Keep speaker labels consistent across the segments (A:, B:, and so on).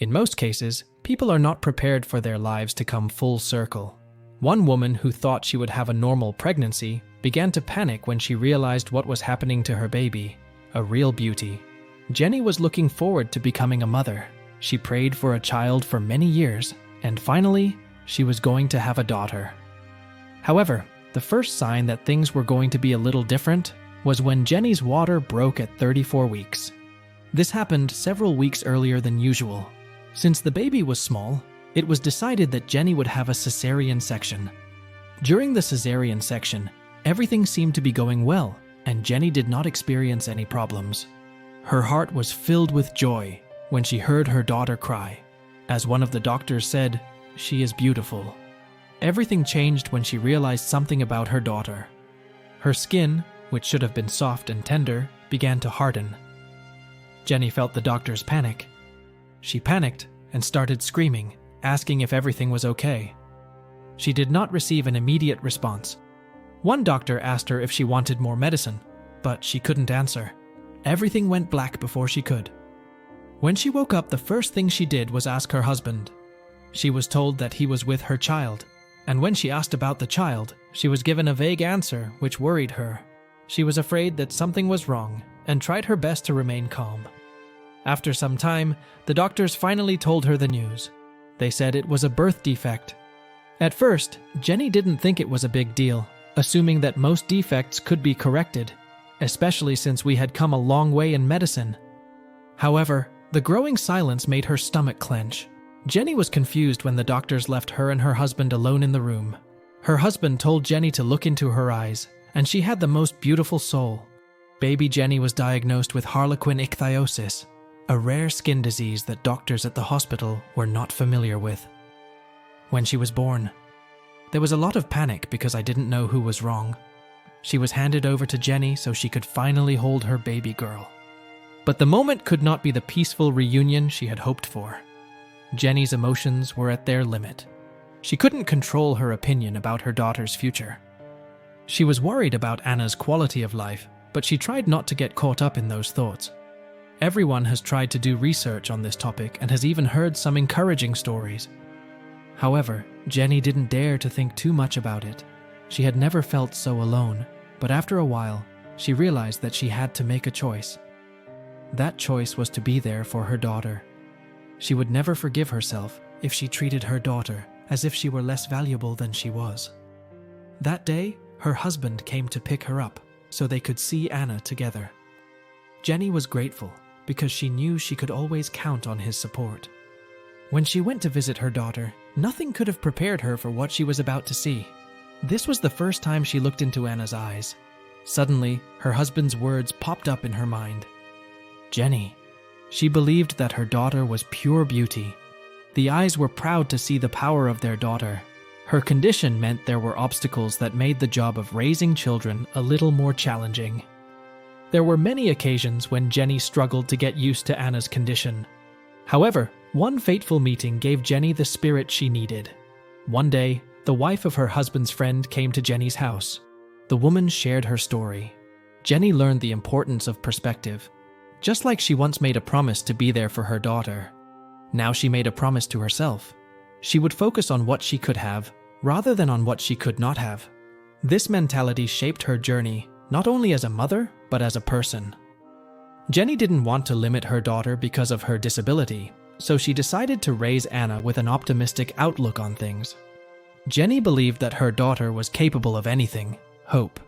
A: In most cases, people are not prepared for their lives to come full circle. One woman who thought she would have a normal pregnancy began to panic when she realized what was happening to her baby, a real beauty. Jenny was looking forward to becoming a mother. She prayed for a child for many years, and finally, she was going to have a daughter. However, the first sign that things were going to be a little different was when Jenny's water broke at 34 weeks. This happened several weeks earlier than usual. Since the baby was small, it was decided that Jenny would have a cesarean section. During the cesarean section, everything seemed to be going well, and Jenny did not experience any problems. Her heart was filled with joy when she heard her daughter cry. As one of the doctors said, "She is beautiful." Everything changed when she realized something about her daughter. Her skin, which should have been soft and tender, began to harden. Jenny felt the doctor's panic. She panicked and started screaming, asking if everything was okay. She did not receive an immediate response. One doctor asked her if she wanted more medicine, but she couldn't answer. Everything went black before she could. When she woke up, the first thing she did was ask her husband. She was told that he was with her child, and when she asked about the child, she was given a vague answer which worried her. She was afraid that something was wrong and tried her best to remain calm. After some time, the doctors finally told her the news. They said it was a birth defect. At first, Jenny didn't think it was a big deal, assuming that most defects could be corrected, especially since we had come a long way in medicine. However, the growing silence made her stomach clench. Jenny was confused when the doctors left her and her husband alone in the room. Her husband told Jenny to look into her eyes, and she had the most beautiful soul. Baby Jenny was diagnosed with harlequin ichthyosis, a rare skin disease that doctors at the hospital were not familiar with. When she was born, there was a lot of panic because I didn't know who was wrong. She was handed over to Jenny so she could finally hold her baby girl. But the moment could not be the peaceful reunion she had hoped for. Jenny's emotions were at their limit. She couldn't control her opinion about her daughter's future. She was worried about Anna's quality of life, but she tried not to get caught up in those thoughts. Everyone has tried to do research on this topic and has even heard some encouraging stories. However, Jenny didn't dare to think too much about it. She had never felt so alone, but after a while, she realized that she had to make a choice. That choice was to be there for her daughter. She would never forgive herself if she treated her daughter as if she were less valuable than she was. That day, her husband came to pick her up so they could see Anna together. Jenny was grateful because she knew she could always count on his support. When she went to visit her daughter, nothing could have prepared her for what she was about to see. This was the first time she looked into Anna's eyes. Suddenly, her husband's words popped up in her mind. Jenny. She believed that her daughter was pure beauty. The eyes were proud to see the power of their daughter. Her condition meant there were obstacles that made the job of raising children a little more challenging. There were many occasions when Jenny struggled to get used to Anna's condition. However, one fateful meeting gave Jenny the spirit she needed. One day, the wife of her husband's friend came to Jenny's house. The woman shared her story. Jenny learned the importance of perspective. Just like she once made a promise to be there for her daughter, now she made a promise to herself. She would focus on what she could have, rather than on what she could not have. This mentality shaped her journey, not only as a mother, but as a person. Jenny didn't want to limit her daughter because of her disability, so she decided to raise Anna with an optimistic outlook on things. Jenny believed that her daughter was capable of anything, hope.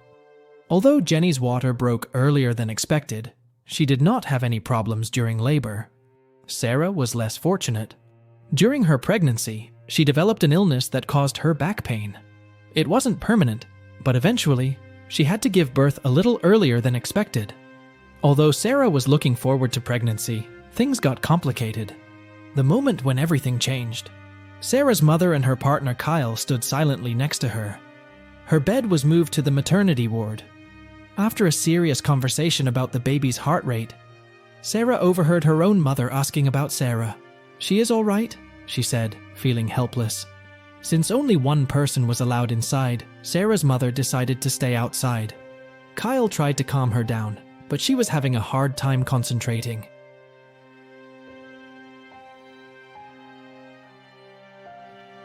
A: Although Jenny's water broke earlier than expected, she did not have any problems during labor. Sarah was less fortunate. During her pregnancy, she developed an illness that caused her back pain. It wasn't permanent, but eventually, she had to give birth a little earlier than expected. Although Sarah was looking forward to pregnancy, things got complicated. The moment when everything changed. Sarah's mother and her partner Kyle stood silently next to her. Her bed was moved to the maternity ward. After a serious conversation about the baby's heart rate, Sarah overheard her own mother asking about Sarah. "She is all right?" she said, feeling helpless. Since only one person was allowed inside, Sarah's mother decided to stay outside. Kyle tried to calm her down, but she was having a hard time concentrating.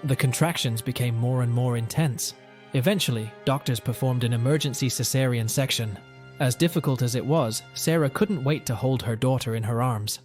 A: The contractions became more and more intense. Eventually, doctors performed an emergency cesarean section. As difficult as it was, Sarah couldn't wait to hold her daughter in her arms.